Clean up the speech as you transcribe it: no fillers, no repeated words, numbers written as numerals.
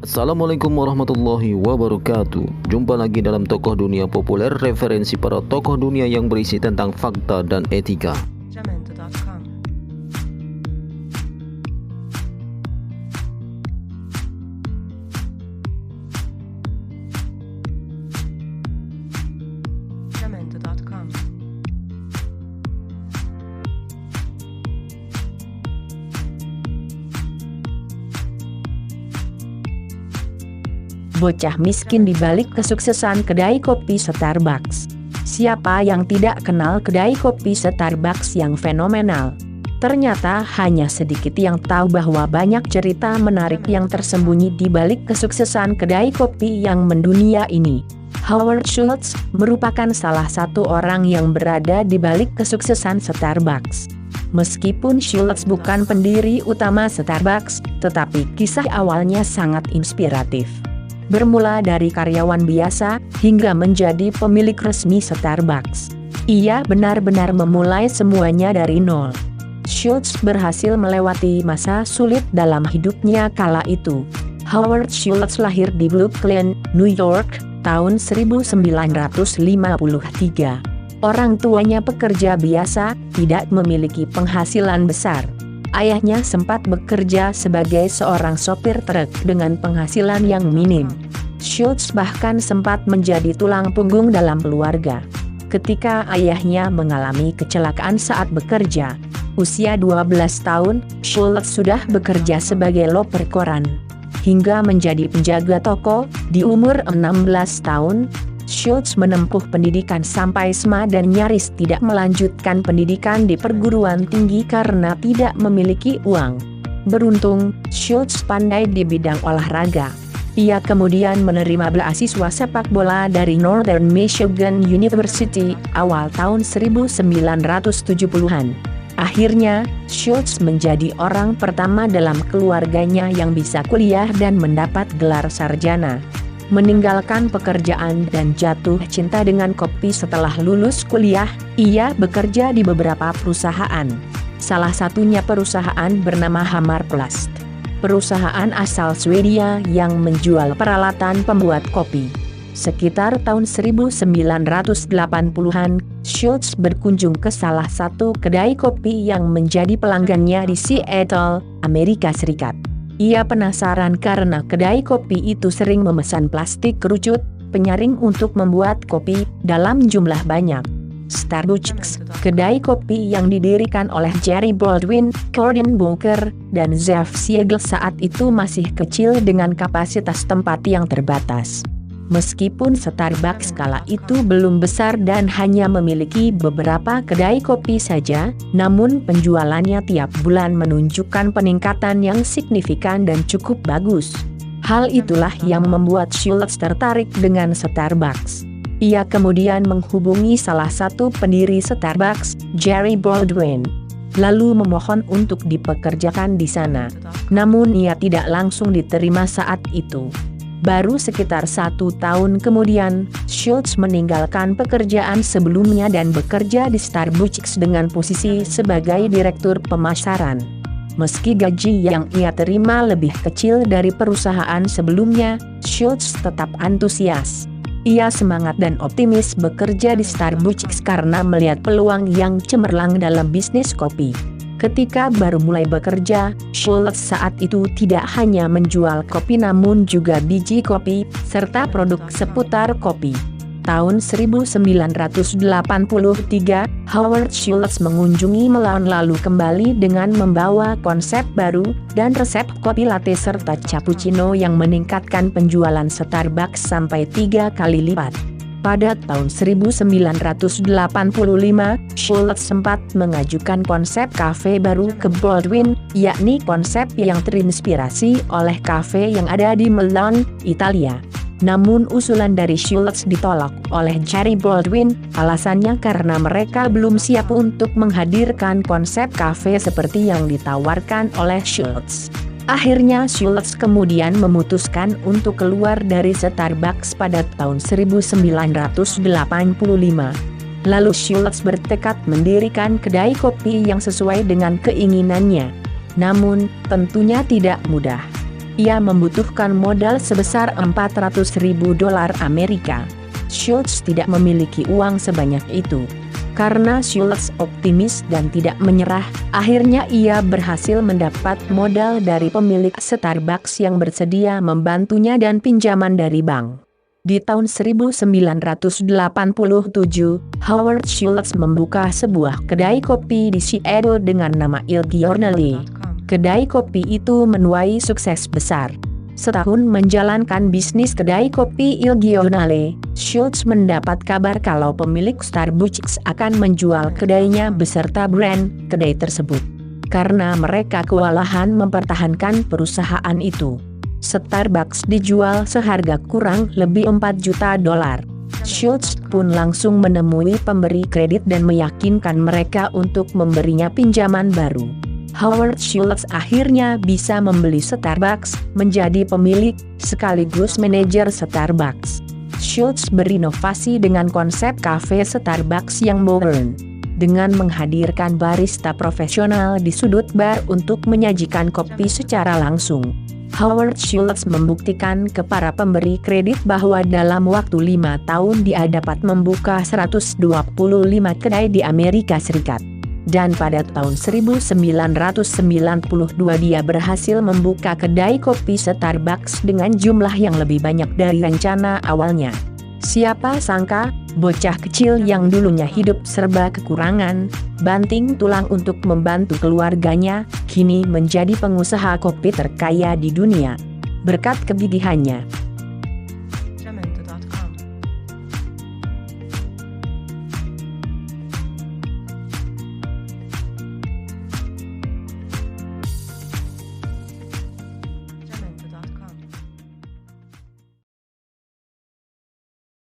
Assalamualaikum warahmatullahi wabarakatuh. Jumpa lagi dalam Tokoh Dunia Populer, referensi para tokoh dunia yang berisi tentang fakta dan etika. Jamendo.com. Jamendo.com. Bocah miskin di balik kesuksesan kedai kopi Starbucks. Siapa yang tidak kenal kedai kopi Starbucks yang fenomenal? Ternyata hanya sedikit yang tahu bahwa banyak cerita menarik yang tersembunyi di balik kesuksesan kedai kopi yang mendunia ini. Howard Schultz merupakan salah satu orang yang berada di balik kesuksesan Starbucks. Meskipun Schultz bukan pendiri utama Starbucks, tetapi kisah awalnya sangat inspiratif. Bermula dari karyawan biasa, hingga menjadi pemilik resmi Starbucks. Ia benar-benar memulai semuanya dari nol. Schultz berhasil melewati masa sulit dalam hidupnya kala itu. Howard Schultz lahir di Brooklyn, New York, tahun 1953. Orang tuanya pekerja biasa, tidak memiliki penghasilan besar. Ayahnya sempat bekerja sebagai seorang sopir truk dengan penghasilan yang minim. Schultz bahkan sempat menjadi tulang punggung dalam keluarga. Ketika ayahnya mengalami kecelakaan saat bekerja, usia 12 tahun, Schultz sudah bekerja sebagai loper koran. Hingga menjadi penjaga toko, di umur 16 tahun, Schultz menempuh pendidikan sampai SMA dan nyaris tidak melanjutkan pendidikan di perguruan tinggi karena tidak memiliki uang. Beruntung, Schultz pandai di bidang olahraga. Ia kemudian menerima beasiswa sepak bola dari Northern Michigan University awal tahun 1970-an. Akhirnya, Schultz menjadi orang pertama dalam keluarganya yang bisa kuliah dan mendapat gelar sarjana. Meninggalkan pekerjaan dan jatuh cinta dengan kopi setelah lulus kuliah, ia bekerja di beberapa perusahaan. Salah satunya perusahaan bernama Hammarplast. Perusahaan asal Swedia yang menjual peralatan pembuat kopi. Sekitar tahun 1980-an, Schultz berkunjung ke salah satu kedai kopi yang menjadi pelanggannya di Seattle, Amerika Serikat. Ia penasaran karena kedai kopi itu sering memesan plastik kerucut, penyaring untuk membuat kopi, dalam jumlah banyak. Starbucks, kedai kopi yang didirikan oleh Jerry Baldwin, Gordon Booker, dan Zev Siegel saat itu masih kecil dengan kapasitas tempat yang terbatas. Meskipun Starbucks kala itu belum besar dan hanya memiliki beberapa kedai kopi saja, namun penjualannya tiap bulan menunjukkan peningkatan yang signifikan dan cukup bagus. Hal itulah yang membuat Schultz tertarik dengan Starbucks. Ia kemudian menghubungi salah satu pendiri Starbucks, Jerry Baldwin, lalu memohon untuk dipekerjakan di sana. Namun ia tidak langsung diterima saat itu. Baru sekitar 1 tahun kemudian, Schultz meninggalkan pekerjaan sebelumnya dan bekerja di Starbucks dengan posisi sebagai direktur pemasaran. Meski gaji yang ia terima lebih kecil dari perusahaan sebelumnya, Schultz tetap antusias. Ia semangat dan optimis bekerja di Starbucks karena melihat peluang yang cemerlang dalam bisnis kopi. Ketika baru mulai bekerja, Schultz saat itu tidak hanya menjual kopi namun juga biji kopi, serta produk seputar kopi. Tahun 1983, Howard Schultz mengunjungi Milan lalu kembali dengan membawa konsep baru, dan resep kopi latte serta cappuccino yang meningkatkan penjualan Starbucks sampai 3 kali lipat. Pada tahun 1985, Schultz sempat mengajukan konsep kafe baru ke Baldwin, yakni konsep yang terinspirasi oleh kafe yang ada di Milan, Italia. Namun usulan dari Schultz ditolak oleh Jerry Baldwin, alasannya karena mereka belum siap untuk menghadirkan konsep kafe seperti yang ditawarkan oleh Schultz. Akhirnya Schultz kemudian memutuskan untuk keluar dari Starbucks pada tahun 1985. Lalu Schultz bertekad mendirikan kedai kopi yang sesuai dengan keinginannya. Namun, tentunya tidak mudah. Ia membutuhkan modal sebesar $400.000 Amerika. Schultz tidak memiliki uang sebanyak itu. Karena Schultz optimis dan tidak menyerah, akhirnya ia berhasil mendapat modal dari pemilik Starbucks yang bersedia membantunya dan pinjaman dari bank. Di tahun 1987, Howard Schultz membuka sebuah kedai kopi di Seattle dengan nama Il Giornale. Kedai kopi itu menuai sukses besar. Setahun menjalankan bisnis kedai kopi Il Giornale, Schultz mendapat kabar kalau pemilik Starbucks akan menjual kedainya beserta brand kedai tersebut. Karena mereka kewalahan mempertahankan perusahaan itu, Starbucks dijual seharga kurang lebih $4 juta. Schultz pun langsung menemui pemberi kredit dan meyakinkan mereka untuk memberinya pinjaman baru. Howard Schultz akhirnya bisa membeli Starbucks, menjadi pemilik sekaligus manajer Starbucks. Schultz berinovasi dengan konsep cafe Starbucks yang modern, dengan menghadirkan barista profesional di sudut bar untuk menyajikan kopi secara langsung. Howard Schultz membuktikan ke para pemberi kredit bahwa dalam waktu 5 tahun dia dapat membuka 125 kedai di Amerika Serikat. Dan pada tahun 1992 dia berhasil membuka kedai kopi Starbucks dengan jumlah yang lebih banyak dari rencana awalnya. Siapa sangka, bocah kecil yang dulunya hidup serba kekurangan, banting tulang untuk membantu keluarganya, kini menjadi pengusaha kopi terkaya di dunia. Berkat kegigihannya,